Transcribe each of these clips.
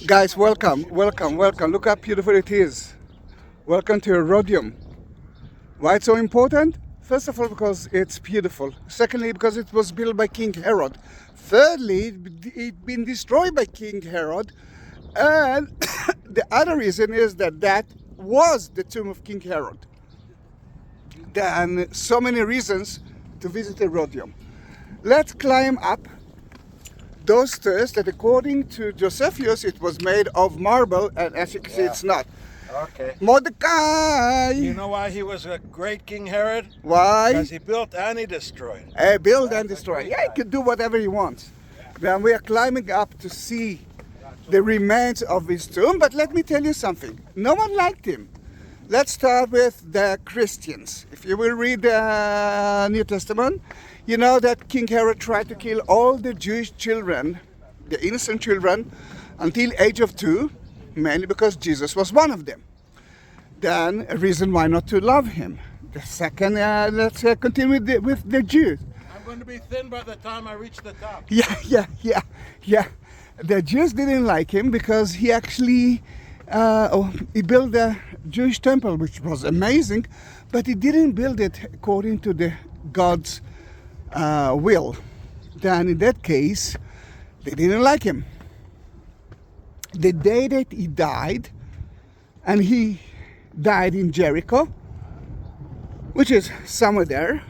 Guys, welcome. Look how beautiful it is. Welcome to Herodium. Why it's so important? First of all, because it's beautiful. Secondly, because it was built by King Herod. Thirdly, it been destroyed by King Herod. And the other reason is that was the tomb of King Herod. There are so many reasons to visit Herodium. Let's climb up those stairs that, according to Josephus, it was made of marble, and as you can see, it's not. Okay. Mordecai! You know why he was a great King Herod? Why? Because he built and he destroyed. Build and destroy. Yeah, he can do whatever he wants. Then we are climbing up to see the remains of his tomb, but let me tell you something. No one liked him. Let's start with the Christians. If you will read the New Testament, you know that King Herod tried to kill all the Jewish children, the innocent children, until age of 2, mainly because Jesus was one of them. Then a reason why not to love him. The second, let's continue with the Jews. I'm going to be thin by the time I reach the top. Yeah. The Jews didn't like him because he actually he built a Jewish temple, which was amazing, but he didn't build it according to the God's will. Then in that case, they didn't like him. The day that he died, and he died in Jericho, which is somewhere there,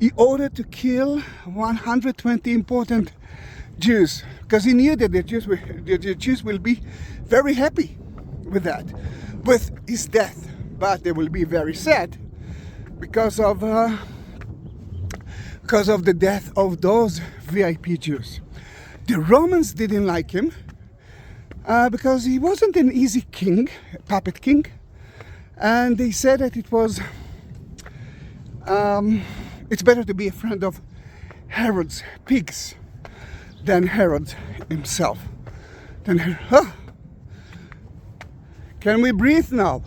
he ordered to kill 120 important Jews, because he knew that the Jews will be very happy with that, with his death, but they will be very sad because of the death of those VIP Jews. The Romans didn't like him because he wasn't an easy king, puppet king, and they said that it was it's better to be a friend of Herod's pigs than Herod himself. Can we breathe now?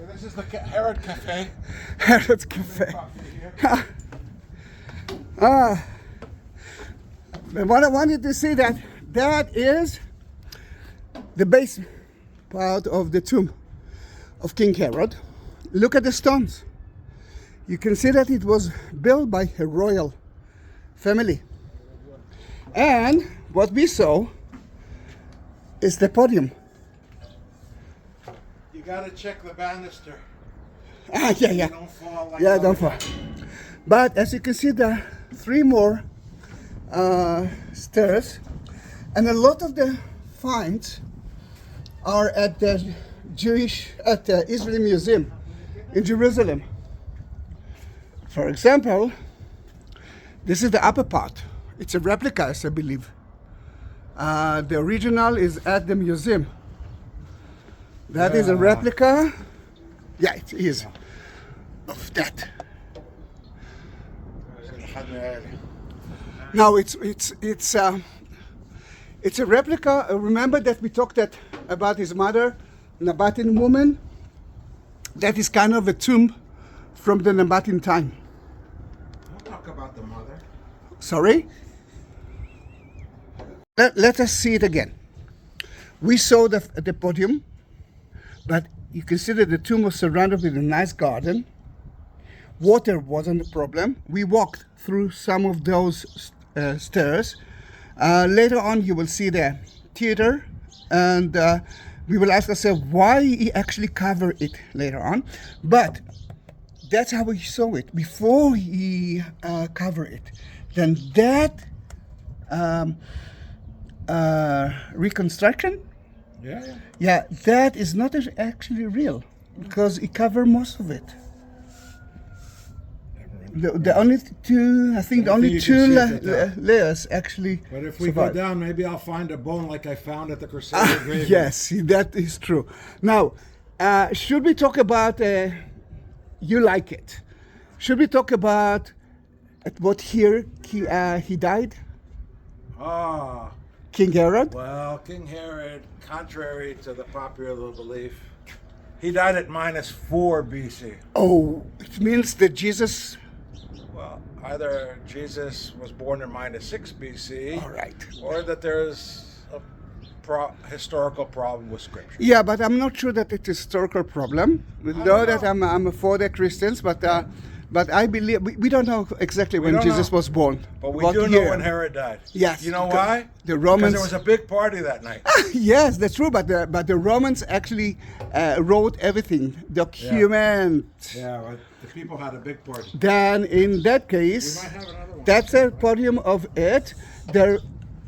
This is the Herod Cafe. Herod's Cafe. What I wanted to see that is the base part of the tomb of King Herod. Look at the stones. You can see that it was built by a royal family. And what we saw is the podium. You got to check the banister. Yeah. Don't fall like Don't fall. But as you can see, there are 3 more stairs, and a lot of the finds are at the Israeli Museum in Jerusalem. For example, this is the upper part. It's a replica, I believe. The original is at the museum. That is a replica. Yeah, it is. Of that. Now it's a replica. Remember that we talked about his mother, Nabatean woman. That is kind of a tomb from the Nabatean time. Don't talk about the mother. Sorry? Let us see it again. We saw the podium, but you can see that the tomb was surrounded with a nice garden. Water wasn't a problem. We walked through some of those stairs. Later on, you will see the theater, and we will ask ourselves why he actually covered it later on. But that's how we saw it before he covered it. Then that reconstruction, that is not actually real because he covered most of it. The only two, I think, the only 2 layers actually. But if we survived. go down, maybe I'll find a bone like I found at the Crusader graveyard. Yes, that is true. Now, should we talk about? You like it? Should we talk about at what year he died? King Herod. Well, King Herod, contrary to the popular belief, he died at -4 BC. Oh, it means that Jesus Well, either Jesus was born in -6 BC, All right. or that there's a historical problem with Scripture. Yeah, but I'm not sure that it's a historical problem. We know that I'm for the Christians, but I believe we don't know exactly when don't Jesus know. was born. But we what do year. know when Herod died. Yes. You know because why? The Because Romans. there was a big party that night. Yes, that's true. But the Romans actually wrote everything, document. Yeah, well, the people had a big party. Then in that We case, might have another one. that's a podium of it. There.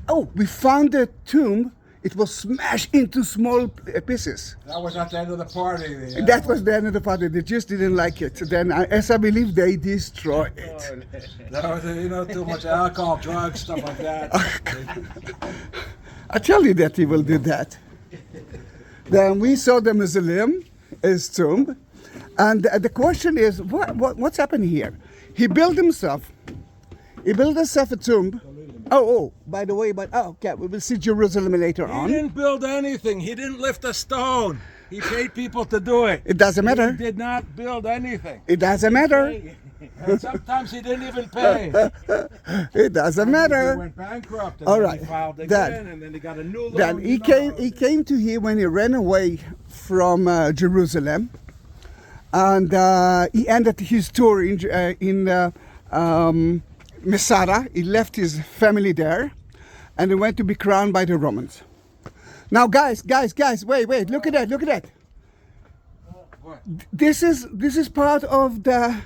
Oh, we found the tomb. It was smashed into small pieces. That was not the end of the party. That was the end of the party. They just didn't like it. Then, as I believe, they destroyed it. That was, too much alcohol, drugs, stuff like that. I tell you that he will do that. Then we saw the mausoleum, his tomb, and the question is, what's happening here? He built himself a tomb. Oh, by the way, okay, we will see Jerusalem later He on. didn't build anything. He didn't lift a stone. He paid people to do it. It doesn't matter. He did not build anything. It doesn't matter. And sometimes he didn't even pay. It doesn't He matter. went bankrupt, and All then right. he filed again, Then- and then he got a new loan. Then he came to here when he ran away from Jerusalem, and he ended his tour in Masada. He left his family there, and he went to be crowned by the Romans. Now, guys, wait! Look at that! What? This is part of the.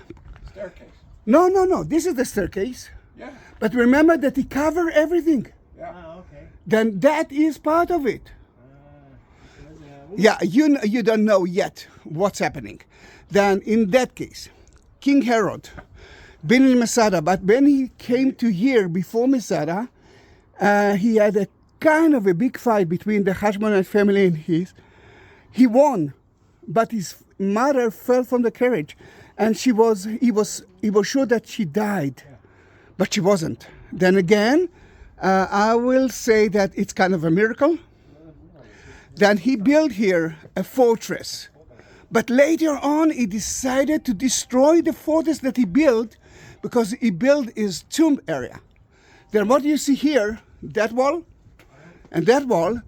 Staircase. No. This is the staircase. Yeah. But remember that he covered everything. Yeah. Okay. Then that is part of it. Yeah, you don't know yet what's happening. Then in that case, King Herod, been in Masada, but when he came to here before Masada, he had a kind of a big fight between the Hashmonite family and his. He won, but his mother fell from the carriage, and he was sure that she died, but she wasn't. Then again, I will say that it's kind of a miracle. Then he built here a fortress. But later on, he decided to destroy the fortress that he built because he built his tomb area. Then what you see here, that wall, and that wall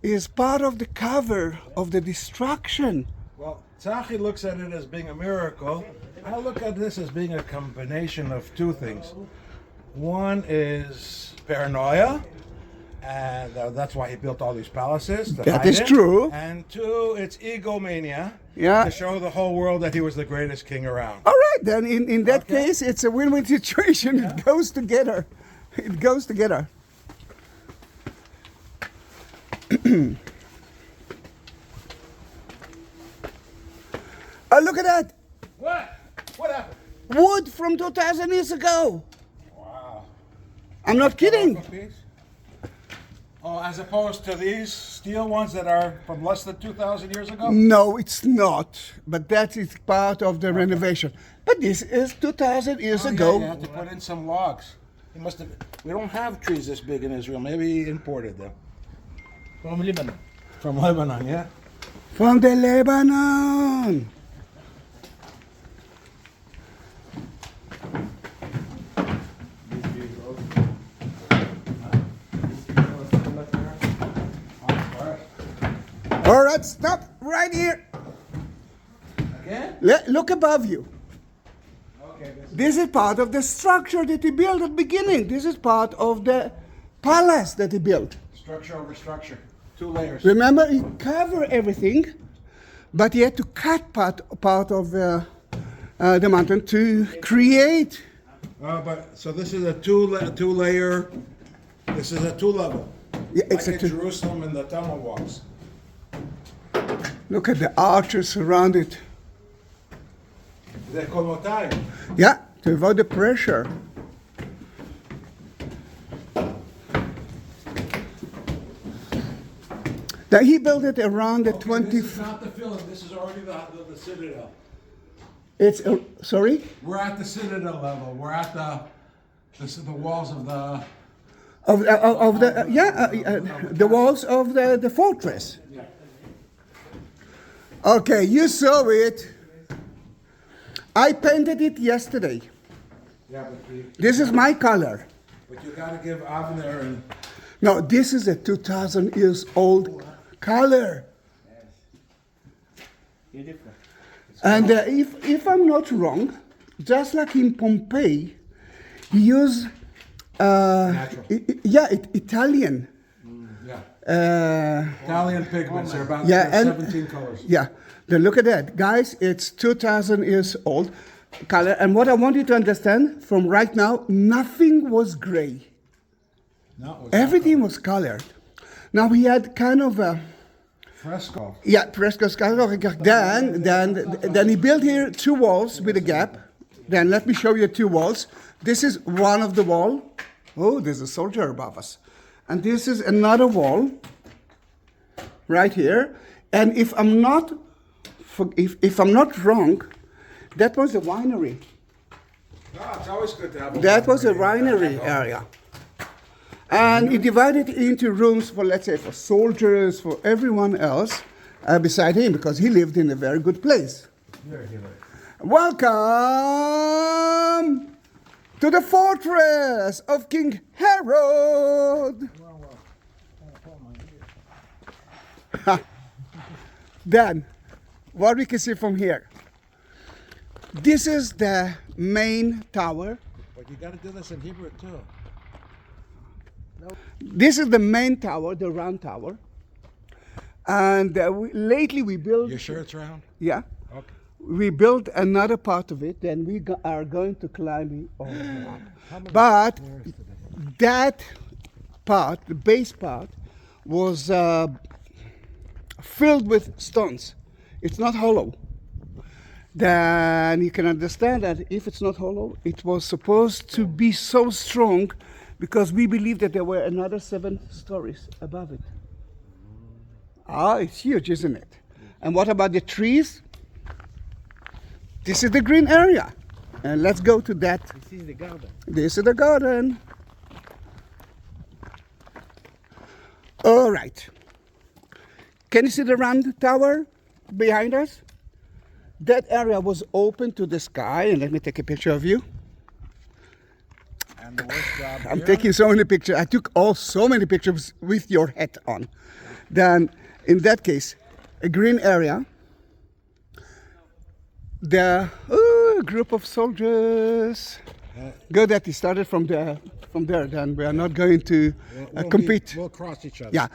is part of the cover of the destruction. Well, Zahi looks at it as being a miracle. I look at this as being a combination of two things. One is paranoia, and that's why he built all these palaces. To That hide is it. true. And two, it's egomania. Yeah. To show the whole world that he was the greatest king around. All right, then in that Okay. case, it's a win-win situation. Yeah. It goes together. It goes together. Oh, look at that. What? What happened? Wood from 2,000 years ago. Wow. I'm not kidding. Oh, as opposed to these steel ones that are from less than 2,000 years ago? No, it's not. But that is part of the renovation. But this is 2,000 years ago. Yeah, you had to put in some logs. He must have. We don't have trees this big in Israel. Maybe he imported them. From Lebanon. From Lebanon, yeah? From the Lebanon. All right, stop right here. Again? Look above you. Okay. This is part of the structure that he built at the beginning. This is part of the palace that he built. Structure over structure. 2 layers. Remember, he covered everything, but he had to cut part of the mountain to create. But so this is a two layer. This is a 2 level. Yeah, it's like a in two- Jerusalem in the Temple walls. Look at the arches around it. The komotai. Yeah, to avoid the pressure. Now he built it around the 20. This is not the filling. This is already the citadel. It's sorry. We're at the citadel level. We're at the walls of the. The walls of the fortress. Yeah. Okay, you saw it. I painted it yesterday. Yeah, This is my color. but you gotta give Avner and No, this is a 2,000 years old color. Beautiful. And if I'm not wrong, just like in Pompeii, he used natural. Italian. Italian pigments. They're about Yeah, and 17 colors. yeah. Then look at that, guys. It's 2,000 years old color. And what I want you to understand from right now, nothing was gray. No, it was Everything was colored. Now he had kind of a fresco. frescoes. Then he built here 2 walls with a gap. Then let me show you 2 walls. This is one of the wall. Oh, there's a soldier above us. And this is another wall right here. And if I'm not wrong, that was a winery. No, it's always good to have That was a winery area. And he divided into rooms for, let's say, for soldiers, for everyone else beside him, because he lived in a very good place. Welcome to the fortress of King Herod. Then, what we can see from here. This is the main tower. But you gotta do this in Hebrew too. This is the main tower, the round tower. And lately we built... You sure it's round? Yeah. Okay. We built another part of it, then we are going to climb it all up. But that part, the base part, was filled with stones. It's not hollow. Then you can understand that if it's not hollow, it was supposed to be so strong because we believe that there were another 7 stories above it. Ah, it's huge, isn't it? And what about the trees? This is the green area. And let's go to that. This is the garden. This is the garden. All right. Can you see the round tower behind us? That area was open to the sky. And let me take a picture of you. And the worst job I'm here, taking so many pictures. I took so many pictures with your hat on. Then, in that case, a green area. The group of soldiers. Good that he started from there. Then we are not going to compete. We'll cross each other. Yeah,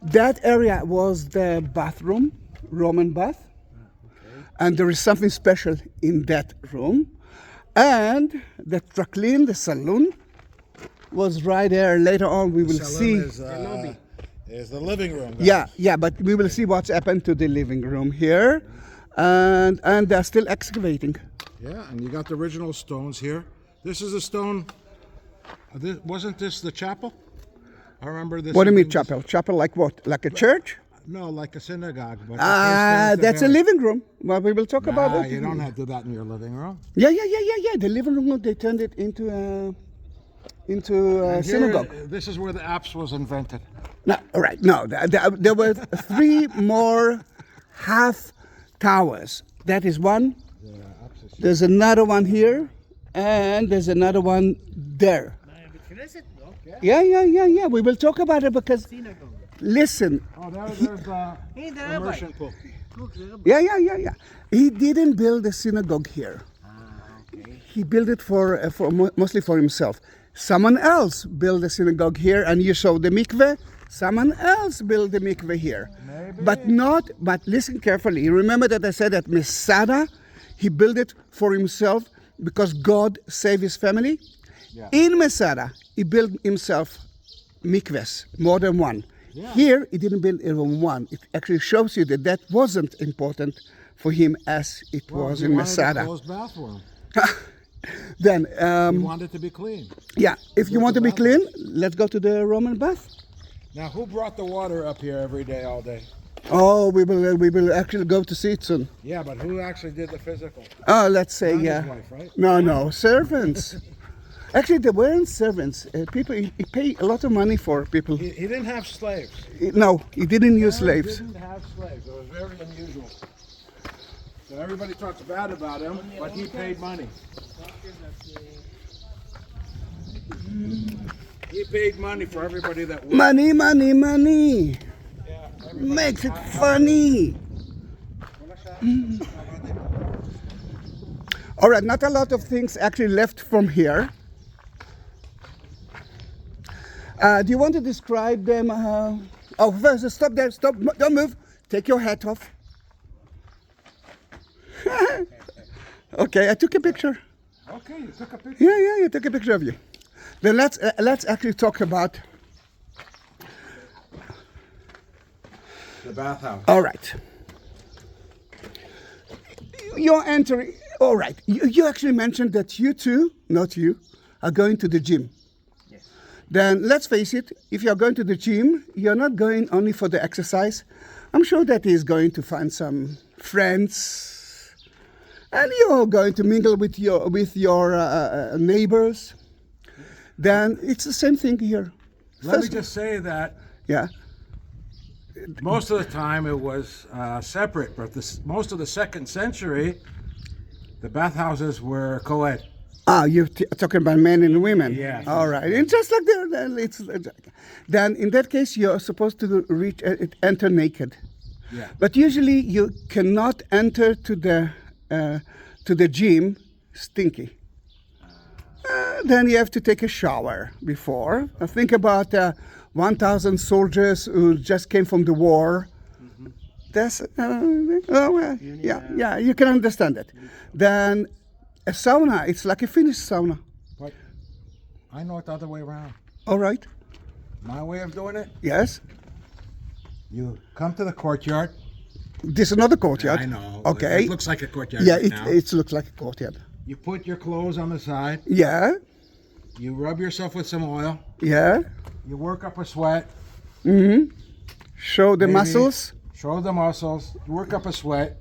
that area was the bathroom, Roman bath, and there is something special in that room. And the tracline, the saloon, was right there. Later on, we will see. Is the living room. Guys. Yeah, but we will see what's happened to the living room here, and they're still excavating. Yeah, and you got the original stones here. This is a stone. Wasn't this the chapel? I remember this. What do you mean chapel? Chapel like what? Like a church? No, like a synagogue. But That's a living room. Well, we will talk about it. You don't have to do that in your living room. Yeah. The living room, they turned it into a synagogue. This is where the apse was invented. No, right. No, there were 3 more half towers. That is one. There's another one here, and there's another one there. Yeah. We will talk about it because, listen. Oh, there's the immersion pool. Yeah. He didn't build a synagogue here. He built it for mostly for himself. Someone else built a synagogue here, and you saw the mikveh. Someone else built the mikveh here. Maybe. But listen carefully. Remember that I said that Masada, he built it for himself because God saved his family? Yeah. In Masada, he built himself mikvehs, more than one. Yeah. Here, he didn't build even one. It actually shows you that wasn't important for him as it was in Masada. He wanted a closed bathroom. Then, he wanted to be clean. Yeah, if you want to be clean, let's go to the Roman bath. Now, who brought the water up here every day, all day? Oh, we will actually go to see it soon. Yeah, but who actually did the physical? Oh, let's say, Not yeah. his wife, right? No, servants. Actually, they weren't servants. People, he paid a lot of money for people. He didn't have slaves. No, he didn't use slaves. He didn't have slaves. It was very unusual. So everybody talks bad about him, but he paid money. He paid money for everybody that worked. Money, money, money. Yeah, Makes it funny. All right, not a lot of things actually left from here. Do you want to describe them? Oh, first, stop there, stop, don't move. Take your hat off. Okay, I took a picture. Okay, you took a picture. Yeah, you took a picture of you. Then let's actually talk about. The bathhouse. All right. You're entering. All right. You actually mentioned that you two, not you, are going to the gym. Yes. Then let's face it, if you're going to the gym, you're not going only for the exercise. I'm sure that he's going to find some friends, and you're going to mingle with your neighbors. Then it's the same thing here. Let me just say that Yeah. most of the time it was separate, but most of the 2nd century, the bathhouses were co-ed. Ah, you're talking about men and women. Yeah. All right. And just like then in that case, you're supposed to enter naked. Yeah. But usually you cannot enter to the gym stinky. Then you have to take a shower before. Think about 1,000 soldiers who just came from the war. Mm-hmm. That's yeah, you can understand it. Then a sauna, it's like a Finnish sauna. But I know it the other way around. All right. My way of doing it, Yes. you come to the courtyard. This is another courtyard. I know. Okay. It looks like a courtyard Yeah, right now. it looks like a courtyard. You put your clothes on the side. Yeah. You rub yourself with some oil. Yeah. You work up a sweat. Show the Maybe muscles. Show the muscles. You work up a sweat.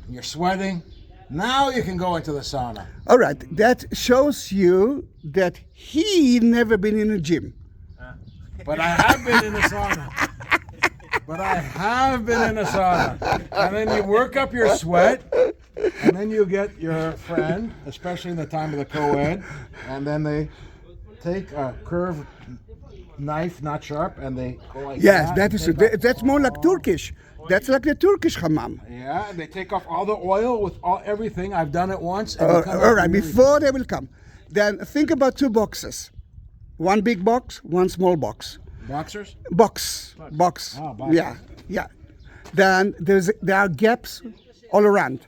You're sweating. Now you can go into the sauna. All right. That shows you that he never been in a gym. But I have been in a sauna. And then you work up your sweat. And then you get your friend, especially in the time of the co-ed, and then they take a curved knife, not sharp, and they go like Yes, that. that is. That's more like Turkish. That's like the Turkish hammam. Yeah, and they take off all the oil with everything. I've done it once. And you come All out right. really- Before they will come, then think about 2 boxes. One big box, one small box. Boxers? Box. Oh, boxes. Yeah. Then there are gaps all around.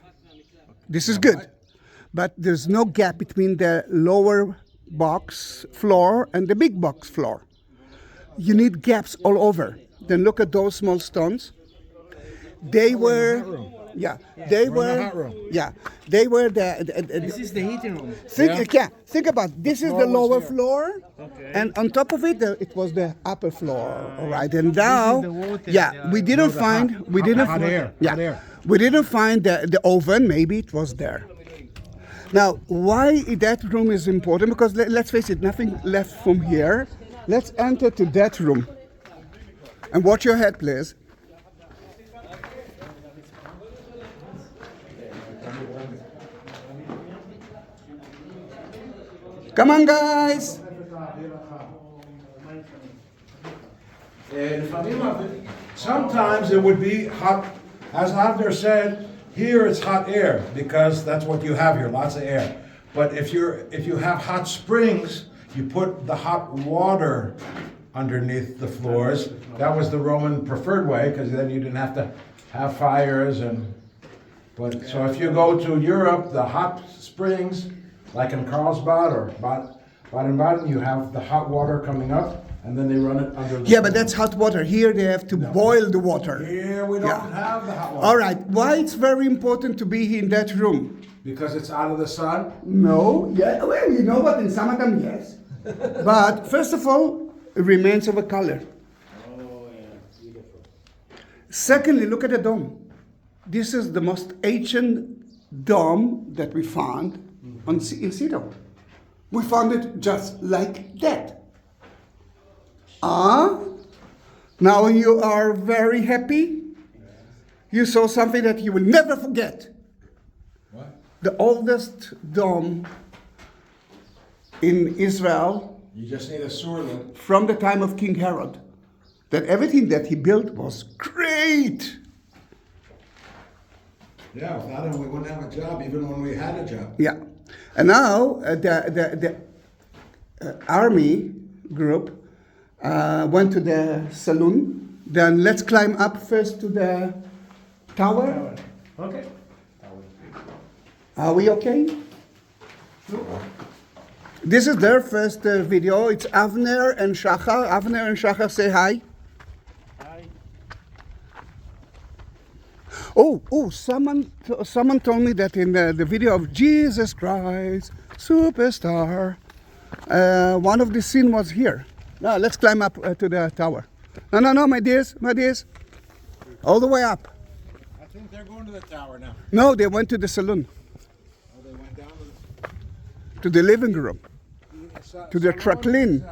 This is good, but there's no gap between the lower box floor and the big box floor. You need gaps all over. Then look at those small stones. They were, hot room. they were This is the heating room. Think about it. This is the floor was lower here. floor, Okay. and on top of it, it was the upper floor. All right, and now, the water, we didn't find, hot air, hot air. we didn't find the oven. Maybe it was there. Now, why that room is important? Because let's face it, nothing left from here. Let's enter to that room, and watch your head, please. Come on, guys. Sometimes it would be hot, as Avner said, here it's hot air because that's what you have here, lots of air. But if you have hot springs, you put the hot water underneath the floors. That was the Roman preferred way because then you didn't have to have fires so if you go to Europe, the hot springs, like in Carlsbad or Baden-Baden, you have the hot water coming up, and then they run it under the Yeah, but that's hot water. Here they have to boil the water. Here we don't Yeah. have the hot water. All right. Why it's very important to be in that room? Because it's out of the sun? No. Yeah. Well, you know what? In some of them, yes. But first of all, it remains of a color. Secondly, look at the dome. This is the most ancient dome that we found in Sidon. We found it just like that. Now you are very happy. You saw something that you will never forget. What? The oldest dome in Israel You just need a sewer lid. from the time of King Herod. That everything that he built was great. Yeah, without him, we wouldn't have a job, even when we had a job. Yeah. And now the army group went to the saloon. Then let's climb up first to the tower. Okay. Are we okay? This is their first video. It's Avner and Shachar. Avner and Shachar, say hi. Hi. Oh, someone told me that in the video of Jesus Christ, Superstar, one of the scene was here. Now, let's climb up to the tower. No, my dears. All the way up. I think they're going to the tower now. No, they went to the saloon, Oh, they went down to the living room. To the tracklin.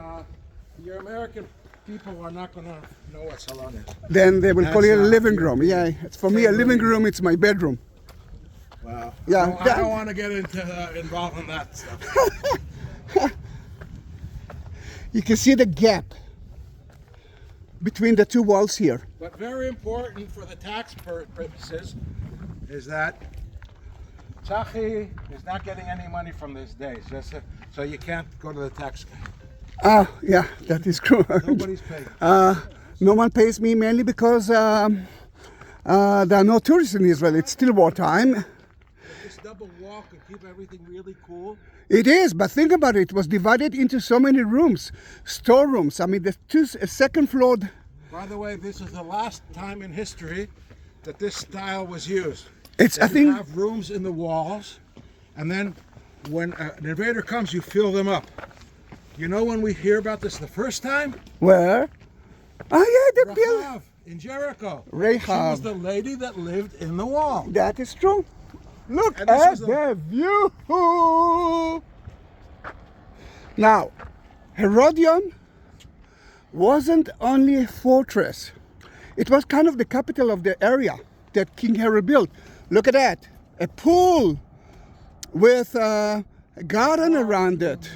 Your American people are not going to know what salon is. Then they will call That's it a not living European. room. Yeah, it's for me a living room. It's my bedroom. Wow. Yeah, No, I that- don't want to get involved in that stuff. You can see the gap between the two walls here. But very important for the tax purposes is that Zahi is not getting any money from this day. So you can't go to the tax guy. Ah, yeah, that is true. Nobody's paid. No one pays me mainly because there are no tourists in Israel. It's still wartime. Just double walk and keep everything really cool. It is, but think about it. It was divided into so many rooms, storerooms. I mean, the second floor. By the way, this is the last time in history that this style was used. It's, I You think, have rooms in the walls, and then when an invader comes, you fill them up. You know when we hear about this the first time? where? Oh, yeah, the building. Rahav in Jericho. She Rahab. was the lady that lived in the wall. That is true. Look And this at is a- the view. Now, Herodion wasn't only a fortress. It was kind of the capital of the area that King Herod built. Look at that. A pool with a garden around it.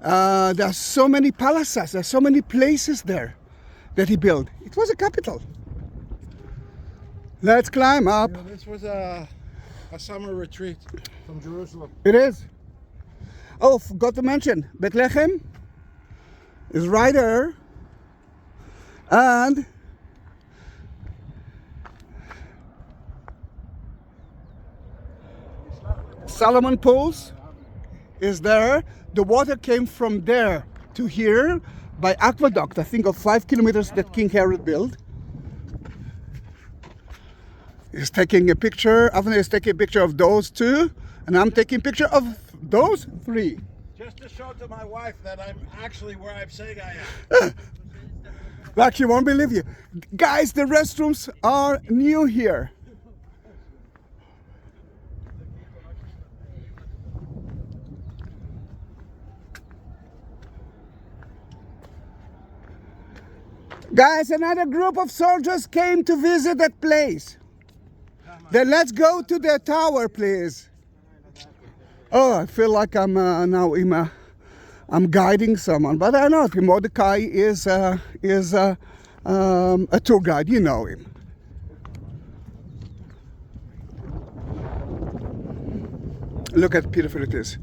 There are so many palaces. There are so many places there that he built. It was a capital. Let's climb up. You know, this was a summer retreat from Jerusalem. It is. Oh, forgot to mention, Bethlehem is right there. And Solomon Pools is there. The water came from there to here by aqueduct, I think of 5 kilometers that King Herod built. He's taking a picture. Avner is taking a picture of those two, and I'm taking a picture of those three. Just to show to my wife that I'm actually where I'm saying I am. Like she won't believe you. Guys, the restrooms are new here. Guys, another group of soldiers came to visit that place. Then let's go to the tower, please. Oh, I feel like I'm now I'm guiding someone, but I know Mordecai is a tour guide. You know him. Look at how beautiful it is.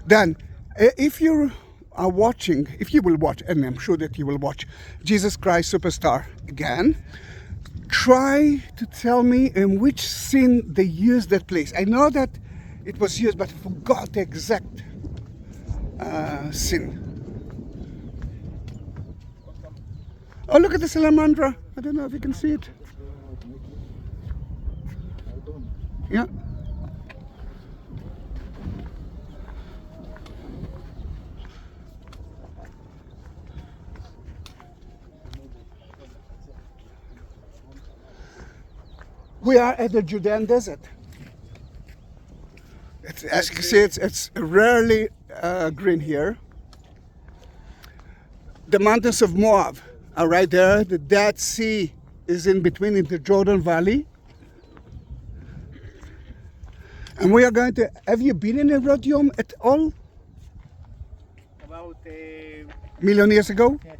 Then, if you are watching, if you will watch, and I'm sure that you will watch Jesus Christ Superstar again, try to tell me in which scene they used that place. I know that it was used, but I forgot the exact scene. Oh, look at the salamandra. I don't know if you can see it. Yeah. We are at the Judean Desert. As you can see, it's rarely green here. The mountains of Moab are right there. The Dead Sea is in between in the Jordan Valley. And we are going to, have you been in Herodium at all? About million years ago? Yes.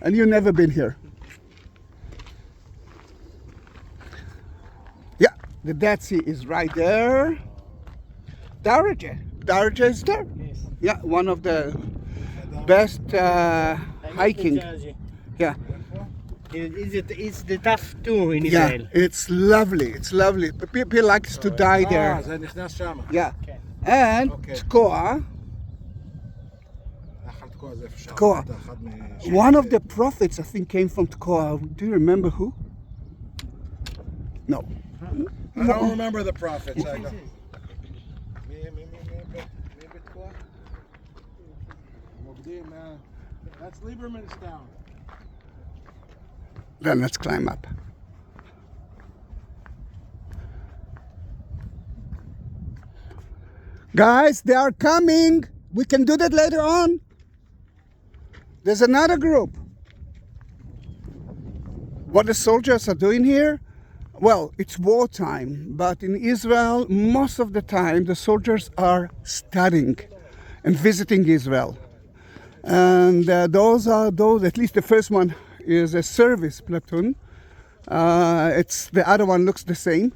And you've never been here? Yeah, the Dead Sea is right there. Darajah is there. Yes. Yeah, one of the best hiking. Yeah, It's the tough tour in yeah, Israel. it's lovely. It's lovely. But people like to die there. זה נכנס שם. Yeah, Okay. and Okay. Tekoa. נחל תקוע זה איפה תקוע. שאמרת, אחד One of the prophets, I think, came from Tekoa. Do you remember who? No. I don't remember the prophets. I don't. מי בתקוע? עובדים, that's Lieberman's town. Then let's climb up. Guys, they are coming. We can do that later on. There's another group. What the soldiers are doing here? Well, it's wartime, but in Israel, most of the time, the soldiers are studying and visiting Israel. And those, at least the first one is a service platoon. It's the other one looks the same.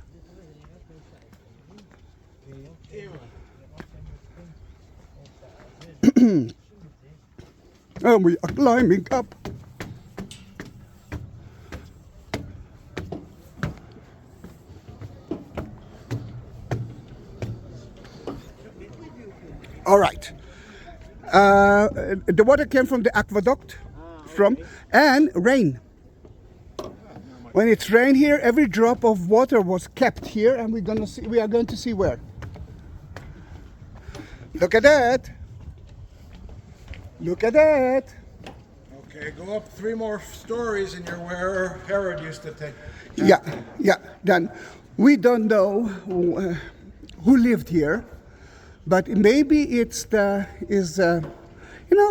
And we are climbing up. All right. The water came from the aqueduct, and rain. When it's rain here, every drop of water was kept here, and we are going to see where. Look at that. Look at that. Okay, go up 3 more stories and you're where Herod used to take. Yeah. Then we don't know who lived here, but maybe it's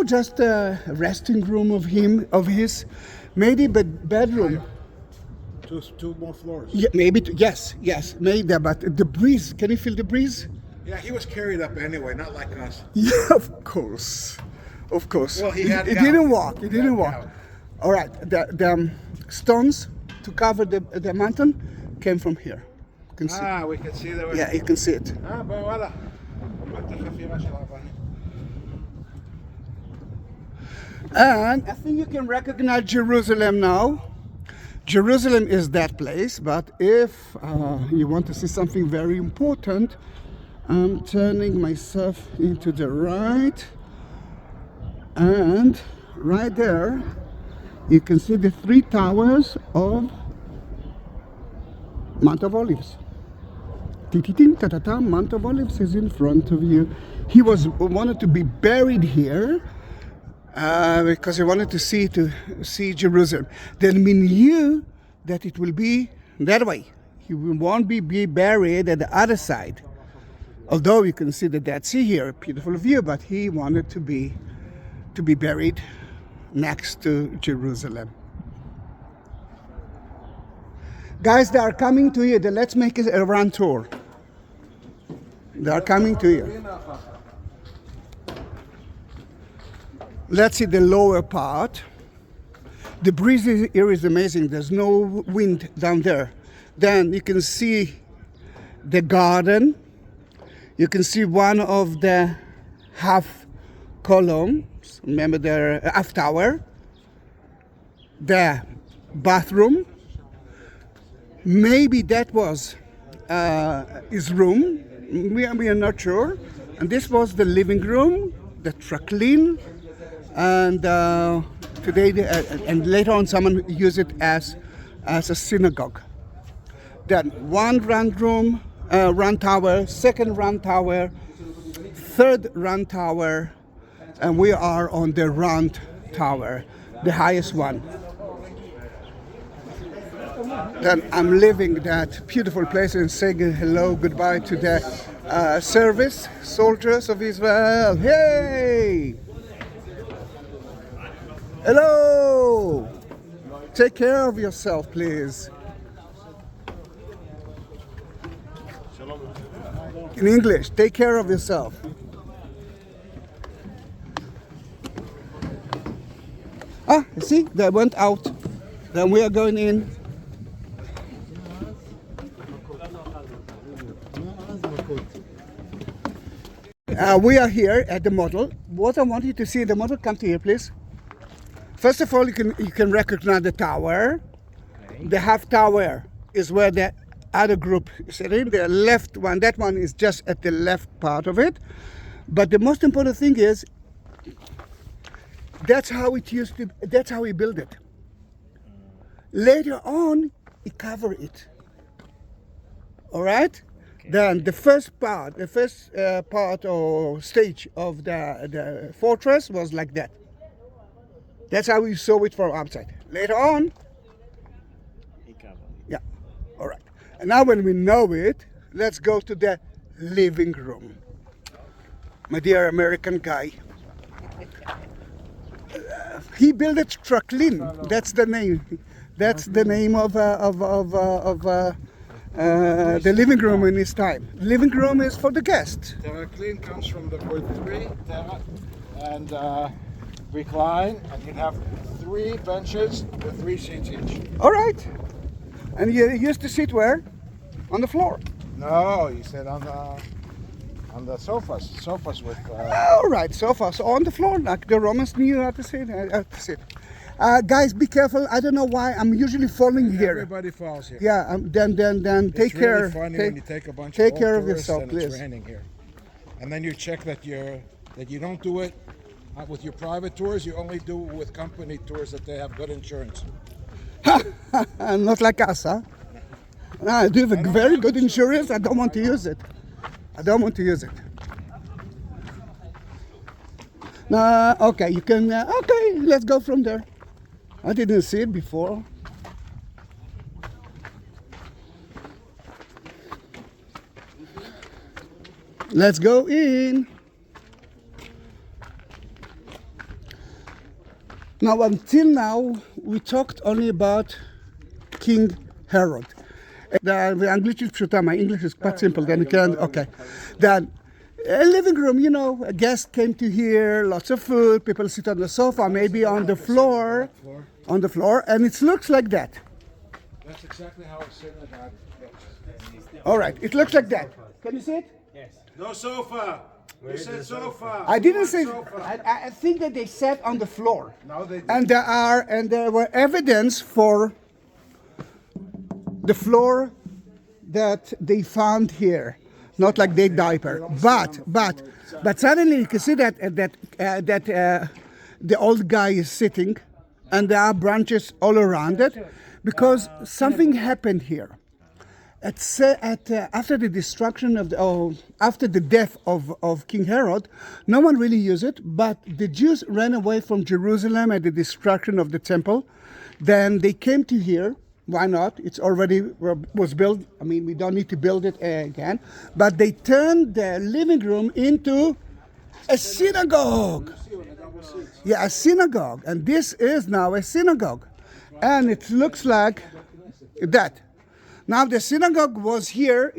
just a resting room of his, maybe bedroom. Two more floors. Yeah, maybe. Yes, maybe. But the breeze. Can you feel the breeze? Yeah, he was carried up anyway, not like us. Yeah, of course. Well, he had He gout. didn't walk. He He didn't had walk. gout. All right. The stones to cover the mountain came from here. You can see. We can see that. Yeah, you can see it. וואלה. החפירה של האבנים. And I think you can recognize Jerusalem now. Jerusalem is that place, but if you want to see something very important, I'm turning myself into the right, and right there you can see the 3 towers of Mount of Olives. Tititim tatata, Mount of Olives is in front of you. He wanted to be buried here because he wanted to see Jerusalem. Then we knew that it will be that way. He won't be buried at the other side. Although you can see the Dead Sea here, beautiful view, but he wanted to be buried next to Jerusalem. Guys, they are coming to you. Let's make it a run tour. They are coming to you. Let's see the lower part. The breeze here is amazing. There's no wind down there. Then you can see the garden. You can see one of the half columns. Remember the half tower. The bathroom. Maybe that was his room. We are not sure. And this was the living room, the tracline, and today and later on someone used it as a synagogue. Then one round tower, second round tower, third round tower, and we are on the round tower, the highest one. Then I'm leaving that beautiful place and saying hello, goodbye to the service soldiers of Israel. Hey! Hello! Take care of yourself, please. In English, take care of yourself. Ah, you see, they went out. Then we are going in. We are here at the model. What I want you to see, the model, come to here, please. First of all, you can recognize the tower. Okay. The half tower is where the other group is sitting. The left one, that one is just at the left part of it. But the most important thing is, that's how it used to. That's how he built it. Later on, he covered it. All right. Okay. Then the first part or stage of the fortress was like that. That's how we saw it from outside. Later on, he covered it. Yeah. All right. And now, when we know it, let's go to the living room. My dear American guy. He built it Trucklin. That's the name. That's the name of the living room in his time. Living room is for the guests. Trucklin comes from the word three, and recline, and you have 3 benches with 3 seats each. All right. And you used to sit where? On the floor? No, he said on the sofas. Sofas with. All right, sofas on the floor, like the Romans knew how to sit. Guys, be careful. I don't know why. I'm usually falling here. Everybody falls here. Yeah. Then take care. It's really funny when you take a bunch take of care of tourists yourself, and please. It's raining here, and then you check that you don't do it with your private tours. You only do it with company tours that they have good insurance. Not like us, huh? No, I do have a very good insurance. I don't want to use it. No, okay, you can. Okay, let's go from there. I didn't see it before. Let's go in. Now, until now, we talked only about King Herod. My English is quite simple. Then you can, okay. Then, a living room, a guest came to here, lots of food, people sit on the sofa, maybe on the floor, and it looks like that. That's exactly how a synagogue looks. All right, it looks like that. Can you see it? Yes. No sofa. You said sofa. I didn't say. I think that they sat on the floor. No, they didn't. And there were evidence for the floor that they found here. Not like their diaper, but suddenly you can see that the old guy is sitting, and there are branches all around it, because something happened here. After the destruction after the death of King Herod, no one really used it, but the Jews ran away from Jerusalem at the destruction of the temple. Then they came to here. Why not? It's already was built. I mean, we don't need to build it again. But they turned the living room into a synagogue. Yeah, a synagogue. And this is now a synagogue. And it looks like that. Now, the synagogue was here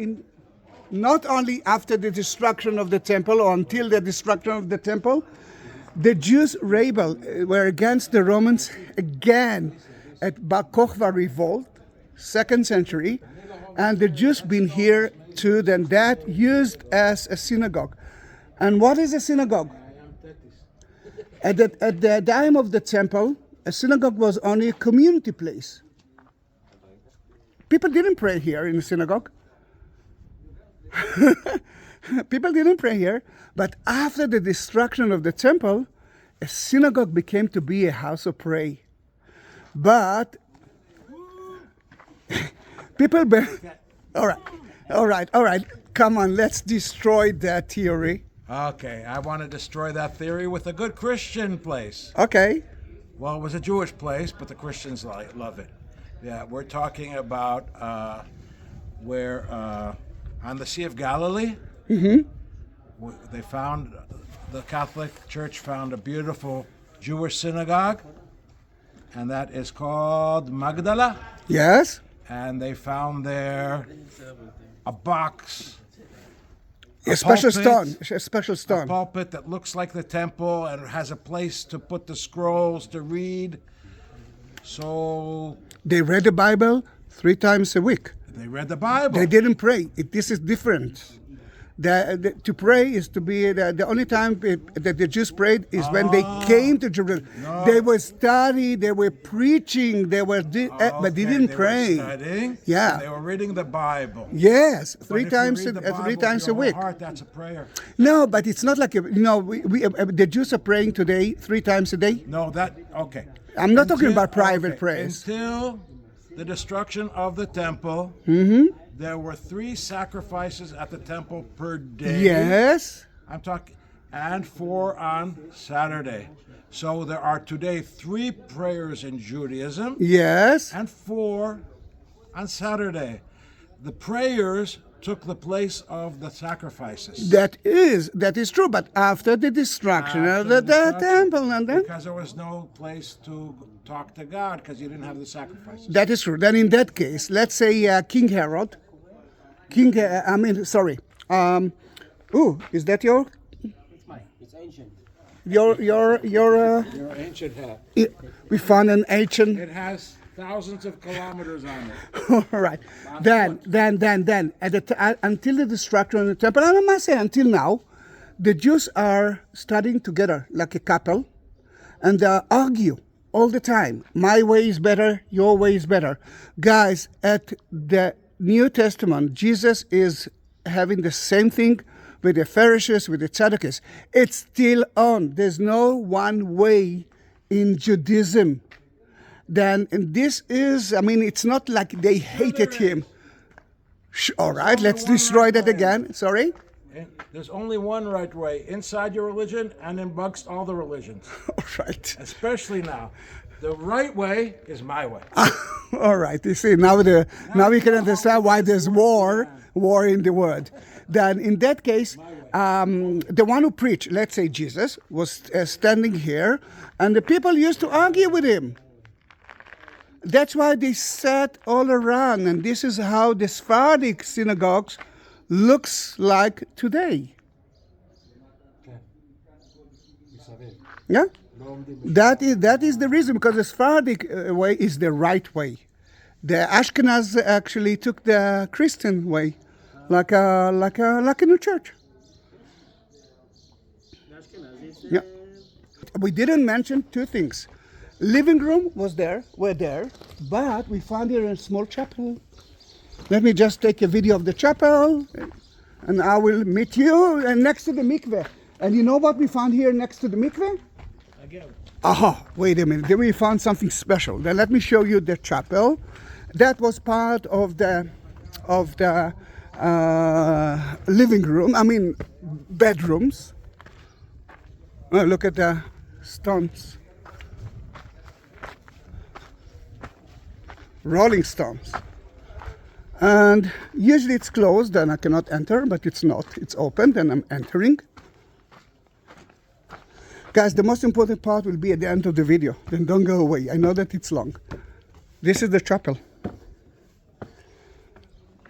not only after the destruction of the temple or until the destruction of the temple. The Jews were against the Romans again at Bar Kokhba revolt, 2nd century, and the Jews been here too, then that used as a synagogue. And what is a synagogue? At the time of the temple, a synagogue was only a community place. People didn't pray here in the synagogue. People didn't pray here, but after the destruction of the temple, a synagogue became to be a house of prayer. But people, all right. Come on, let's destroy that theory. Okay, I want to destroy that theory with a good Christian place. Okay. Well, it was a Jewish place, but the Christians love it. Yeah, we're talking about where on the Sea of Galilee. Mm-hmm. The Catholic Church found a beautiful Jewish synagogue. And that is called Magdala. Yes. And they found there a box A special pulpit, stone. A special a stone. pulpit that looks like the temple and has a place to put the scrolls to read. So They read the Bible 3 times a week. they read the Bible. They didn't pray. This is different. To pray is to be the only time that the Jews prayed is when they came to Jerusalem. No. They were studying, they were preaching, they were but they didn't pray. Were studying, Yeah. They were reading the Bible. Yes, But three if you times read the Bible three with times your a whole week. heart, that's a prayer. No, but it's not like the Jews are praying today 3 times a day. No, okay. I'm not talking about private okay, prayers. Until the destruction of the temple, Mm-hmm. there were 3 sacrifices at the temple per day. Yes. I'm talking, and 4 on Saturday. So there are today 3 prayers in Judaism Yes. and 4 on Saturday. The prayers took the place of the sacrifices. That is true. But after the destruction of the temple, and then Because there was no place to talk to God because you didn't have the sacrifices. that is true. Then in that case, let's say King Herod. Is that your? It's mine. It's ancient. Your Your ancient hat. we found an ancient. It has thousands of kilometers on it. All right. Then, until the destruction of the temple, and I must say until now, the Jews are studying together like a couple, and they argue all the time. My way is better, your way is better. Guys, at the New Testament, Jesus is having the same thing with the Pharisees, with the Sadducees. It's still on. There's no one way in Judaism. Then, and this is, it's not like they hated him. All right, let's destroy that again. Sorry? There's only one right way inside your religion and amongst all the religions. All right. Especially now. The right way is my way. All right, you see, now we can understand why there's war in the world. Then in that case, the one who preached, let's say Jesus, was standing here, and the people used to argue with him. That's why they sat all around, and this is how the Sephardic synagogues looks like today. Yeah? That is the reason, because the Sephardic way is the right way. The Ashkenaz actually took the Christian way, like a new church. Yeah. We didn't mention 2 things. Living room were there, but we found here a small chapel. Let me just take a video of the chapel, and I will meet you next to the mikveh. And you know what we found here next to the mikveh? Aha, wait a minute. Then we found something special. Then let me show you the chapel. That was part of the living room, bedrooms. Look at the stones. Rolling stones. And usually it's closed and I cannot enter, but it's not. It's open and I'm entering. Guys, the most important part will be at the end of the video. Then don't go away. I know that it's long. This is the chapel.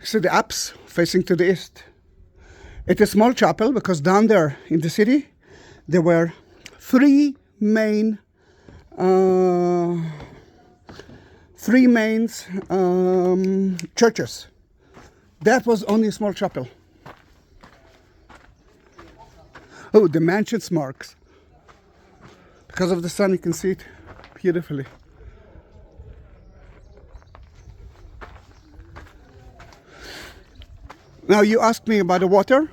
See the apse facing to the east. It's a small chapel because down there in the city, there were 3 main churches. That was only a small chapel. Oh, the mansions marks. Because of the sun, you can see it beautifully. Now you asked me about the water.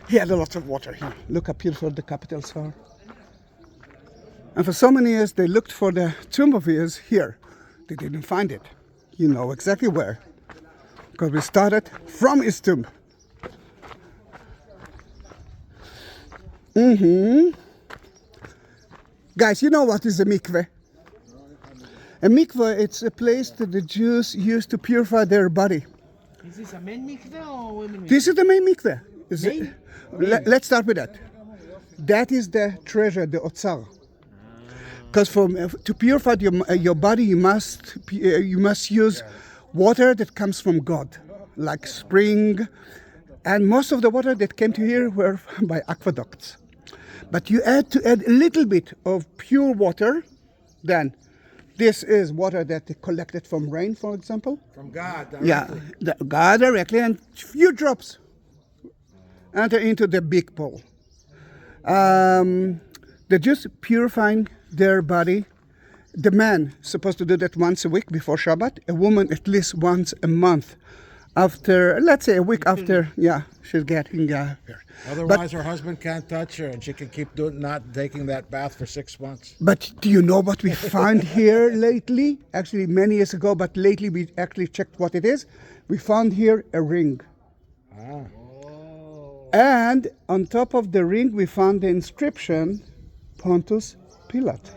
He had a lot of water here. Look how beautiful the capitals are. And for so many years, they looked for the tomb of his here. They didn't find it. You know exactly where. Because we started from his tomb. Guys, you know what is a mikveh? A mikveh, it's a place that the Jews used to purify their body. Is this a main mikveh or women mikveh? This is the main mikveh. Main? Let's start with that. That is the treasure, the otzar. Because to purify your body, you must use water that comes from God, like spring, And most of the water that came to here were by aqueducts. But you had to add a little bit of pure water. Then this is water that they collected from rain, for example. From God directly. Yeah, God directly, and few drops enter into the big bowl. They're just purifying their body. The man is supposed to do that once a week before Shabbat. A woman at least once a month. After, let's say a week after, she's getting here. Otherwise, her husband can't touch her, and she can keep not taking that bath for 6 months. But do you know what we found here lately? Actually, many years ago, but lately we actually checked what it is. We found here a ring. And on top of the ring, we found the inscription, Pontius Pilate.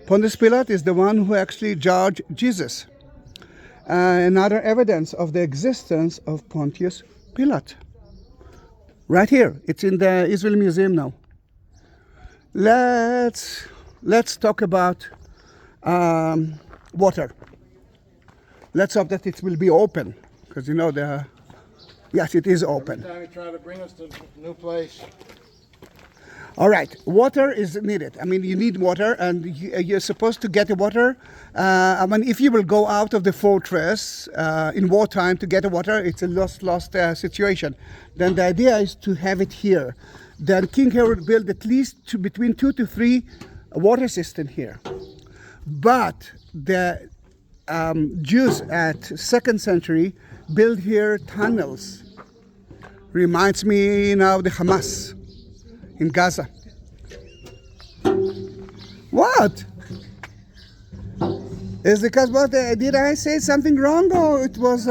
Pontius Pilate is the one who actually judged Jesus. Another evidence of the existence of Pontius Pilate. Right here, it's in the Israel Museum now. Let's talk about water. Let's hope that it will be open, because you know yes, it is open. Every time you try to bring us to a new place. All right, water is needed. I mean, you need water, and you're supposed to get the water. I mean, if you will go out of the fortress in wartime to get the water, it's a lost situation. Then the idea is to have it here. Then King Herod built at least between 2 to 3 water systems here. But the Jews at 2nd century built here tunnels. Reminds me now of the Hamas in Gaza. What? Is because what? Did I say something wrong, or it was?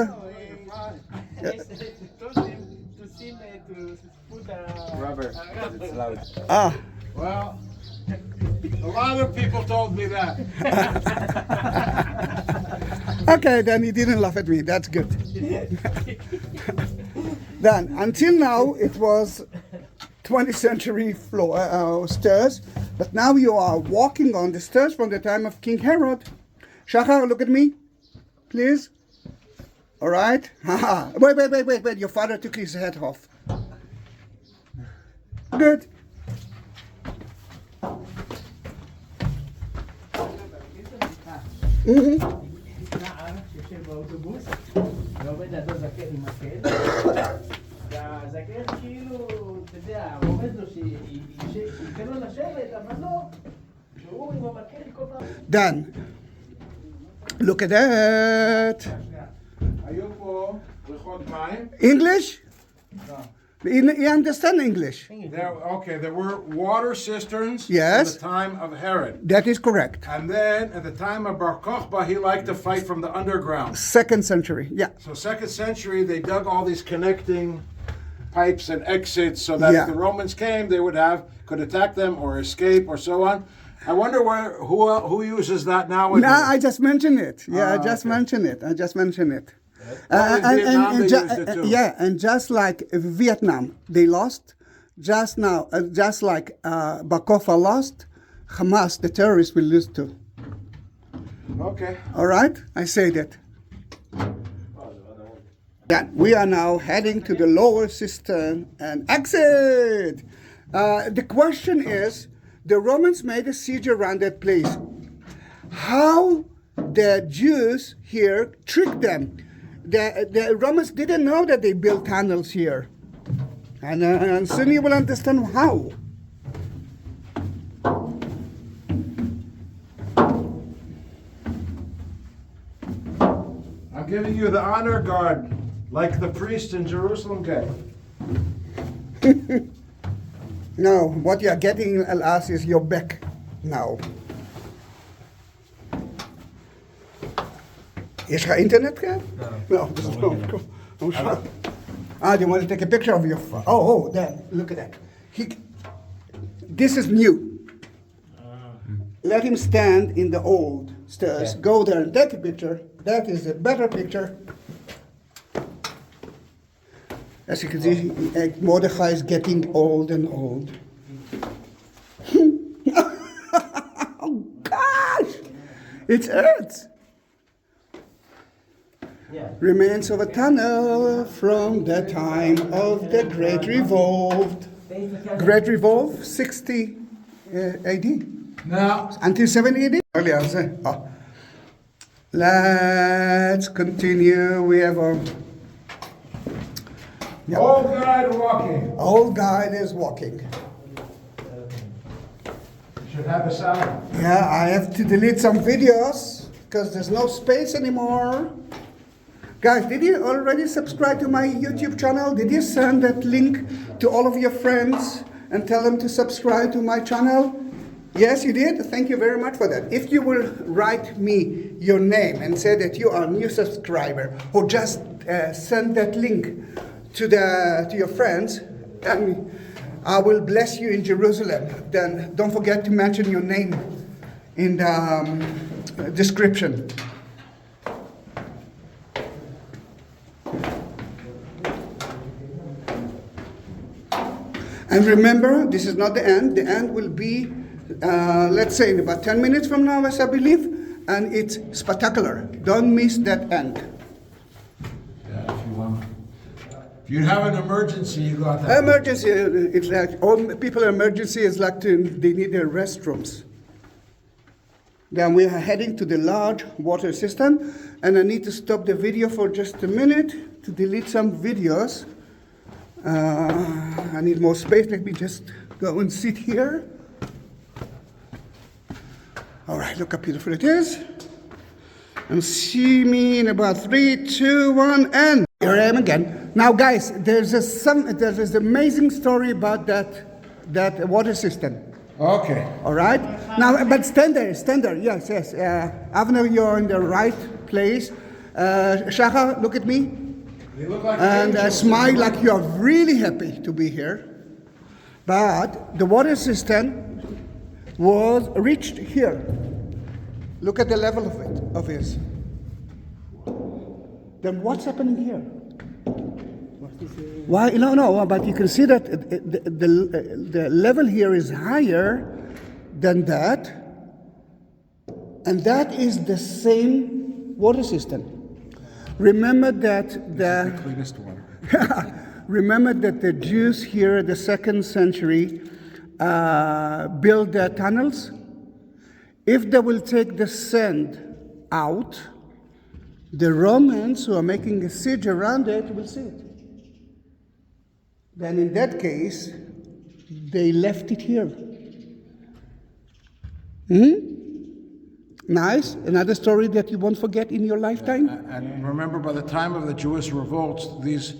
Rubber. It's loud. Ah. Well, a lot of people told me that. Okay, then he didn't laugh at me. That's good. Then, until now, it was 20th century stairs, but now you are walking on the stairs from the time of King Herod. Shachar, look at me, please. All right? Wait. Your father took his head off. Good. באוטובוס, ועומד לידו זקן עם מקל, והזקן כאילו, אתה יודע, עומד לו שייתן לו לשבת, אבל לא, שהוא עם המקל כל פעם. Done. Look at that. היו פה בריכות מים. English? No. You understand English? There were water cisterns Yes. in the time of Herod. That is correct. And then at the time of Bar Kokhba, he liked to fight from the underground. 2nd century, yeah. So 2nd century, they dug all these connecting pipes and exits so that if the Romans came, they could attack them or escape or so on. I wonder who uses that nowadays. No, I just mentioned it. Yeah, I just mentioned it. And just like Vietnam, they lost. Just like Bar Kokhba lost, Hamas, the terrorists, will lose too. Okay. All right, I say that. Yeah, we are now heading to the lower cistern and exit. The question is, the Romans made a siege around that place. How the Jews here tricked them? The Romans didn't know that they built tunnels here. And soon you will understand how. I'm giving you the honor guard, like the priests in Jerusalem get. No, what you are getting alas is your back now. יש לך אינטרנט כאן? No. I'm sure. Do you want to take a picture of your phone? Oh, there, look at that. This is new. Let him stand in the old stairs. Yeah. Go there and take a picture. That is a better picture. As you can see, Mordechai is getting old and old. Oh gosh! It hurts. Yeah. Remains of a tunnel from the time of the Great Revolt. Great Revolt, 60 AD. Now, Until 70 AD? Earlier, oh. Let's continue. We have a old guide walking. old guide is walking. You should have a sound. Yeah, I have to delete some videos because there's no space anymore. Guys, did you already subscribe to my YouTube channel? Did you send that link to all of your friends and tell them to subscribe to my channel? Yes, you did. Thank you very much for that. If you will write me your name and say that you are a new subscriber or just send that link to your friends, and I will bless you in Jerusalem. Then don't forget to mention your name in the description. And remember, this is not the end. The end will be, let's say, in about 10 minutes from now, as I believe, and it's spectacular. Don't miss that end. Yeah, if you want. If you have an emergency, you got that. Emergency, it's like, all people in emergency is like they need their restrooms. Then we are heading to the large water system, and I need to stop the video for just a minute to delete some videos. I need more space. Let me just go and sit here. All right, look how beautiful it is. And see me in about 3, 2, 1, and here I am again. Now, guys, there's this amazing story about that water system. Okay. All right. Now, but stand there. Yes. Avner, you're in the right place. Shachar, look at me. They look like And angels. smile like you are really happy to be here. But the water system was reached here. Look at the level of it. Then what's happening here? Why? No, but you can see that the level here is higher than that. And that is the same water system. Remember that the cleanest water. Remember that the Jews here in the 2nd century built their tunnels. If they will take the sand out, the Romans who are making a siege around it will see it. Then in that case, they left it here. Nice. Another story that you won't forget in your lifetime. And remember, by the time of the Jewish revolts, these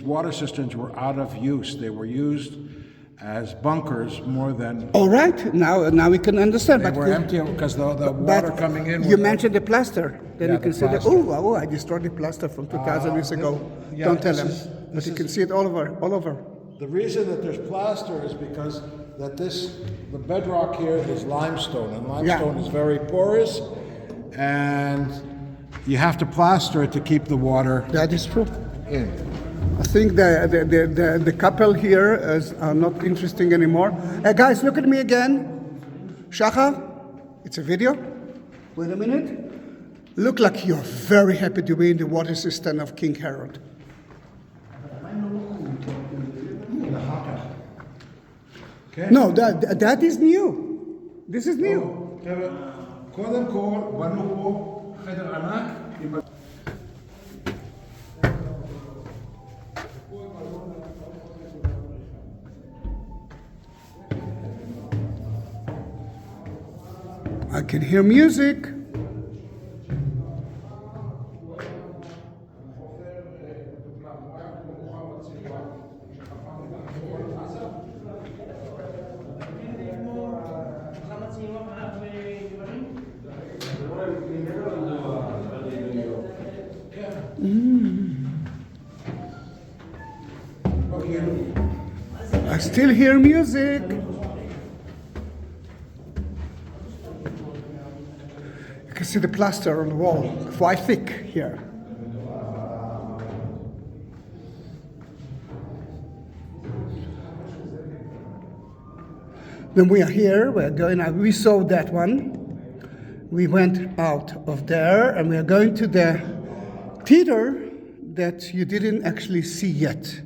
water cisterns were out of use. They were used as bunkers more than. All right. Now we can understand. They were empty because the water coming in. You mentioned the plaster. Then Yeah, you can the see that. plaster. Oh, I destroyed the plaster from 2,000 years ago. yeah, Don't tell this them. is- But you can see it all over. The reason that there's plaster is because the bedrock here is limestone, and limestone is very porous, and you have to plaster it to keep the water That is true. in. I think the couple here are not interesting anymore. Guys, look at me again. Shachar, it's a video. Wait a minute. Look like you're very happy to be in the water system of King Herod. Okay? No, that is new. This is new. קודם כל, בנו פה חדר ענק עם... I can hear music. I still hear music. You can see the plaster on the wall, quite thick here. Then we are here, we're going out. We saw that one. We went out of there and we are going to the theater that you didn't actually see yet.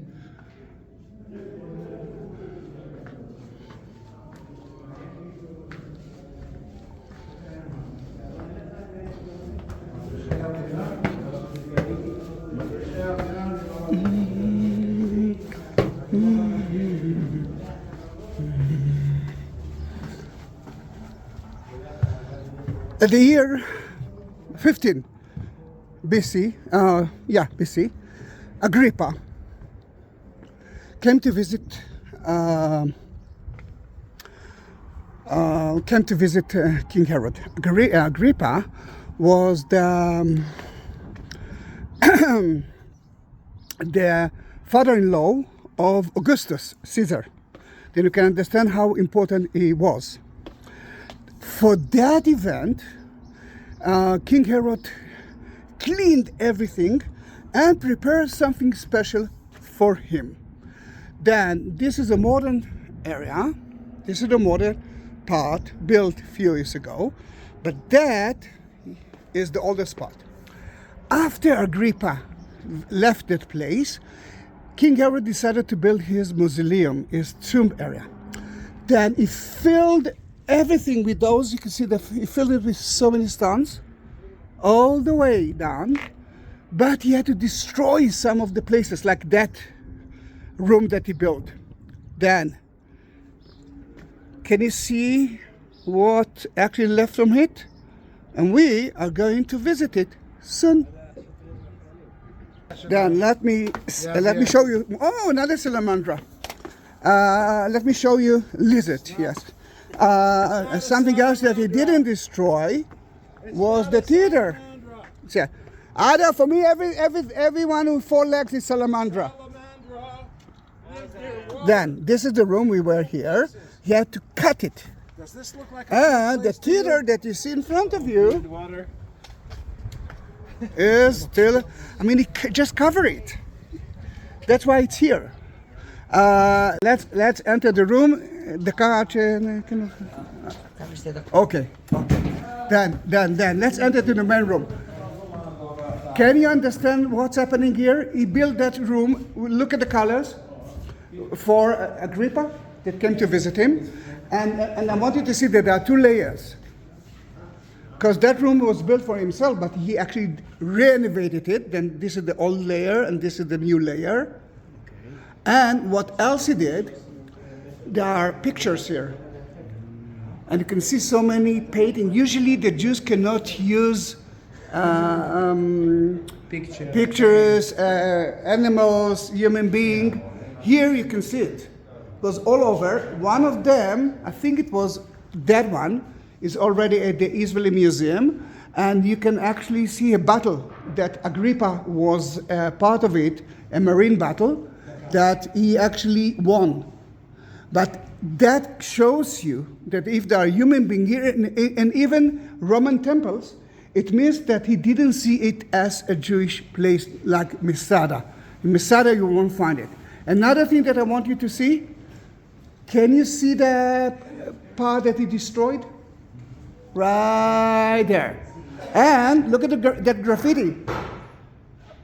At the year 15 BC, BC, Agrippa came to visit King Herod. Agrippa was the the father-in-law of Augustus Caesar. Then you can understand how important he was. For that event, King Herod cleaned everything and prepared something special for him. Then this is a modern area. This is the modern part built a few years ago, but that is the oldest part. After Agrippa left that place, King Herod decided to build his mausoleum, his tomb area. Then he filled everything with those, you can see that he filled it with so many stones, all the way down, but he had to destroy some of the places, like that room that he built. Then, can you see what actually left from it? And we are going to visit it soon. Then let me show you, oh, another salamandra. Let me show you lizard, yes. Something else that he didn't destroy was the theater. Yeah. Ada, for me, everyone with 4 legs is salamandra. Then this is the room we were here. He had to cut it. Does this look like the theater that you see in front of you is still, I mean, he just covered it. That's why it's here. Let's enter the room. The car. Okay. Then let's enter to the main room. Can you understand what's happening here? He built that room. Look at the colors for Agrippa that came to visit him, and I want you to see that there are 2 layers. Because that room was built for himself, but he actually renovated it. Then this is the old layer, and this is the new layer. And what else he did, there are pictures here. And you can see so many paintings. Usually the Jews cannot use pictures, animals, human being. Here you can see it. It was all over. One of them, I think it was that one, is already at the Israeli Museum. And you can actually see a battle that Agrippa was part of it, a marine battle, that he actually won. But that shows you that if there are human beings here, and even Roman temples, it means that he didn't see it as a Jewish place like Masada. In Masada you won't find it. Another thing that I want you to see, can you see the part that he destroyed? Right there. And look at that graffiti.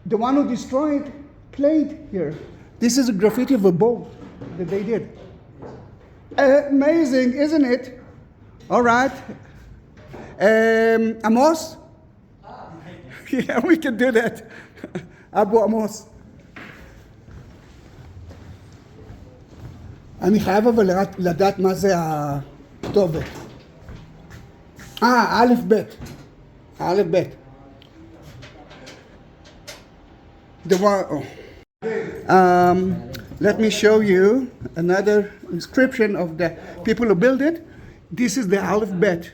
The one who destroyed played here. This is a graffiti of a boat that they did. Amazing, isn't it? All right. Amos? Yeah, we can do that. Abu Amos. אני חייב אבל לדעת מה זה הכתובת. א' ב'. א' ב'. The one, let me show you another inscription of the people who built it. This is the Aleph Bet.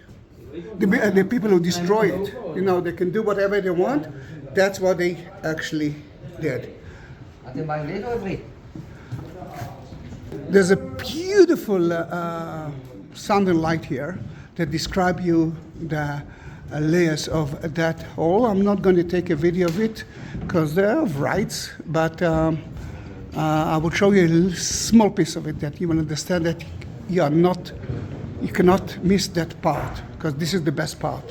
The people who destroy it. You know, they can do whatever they want. That's what they actually did. There's a beautiful sound and light here that describe you the layers of that hole. I'm not going to take a video of it because they have rights, but I will show you a small piece of it that you will understand that you cannot miss that part, because this is the best part.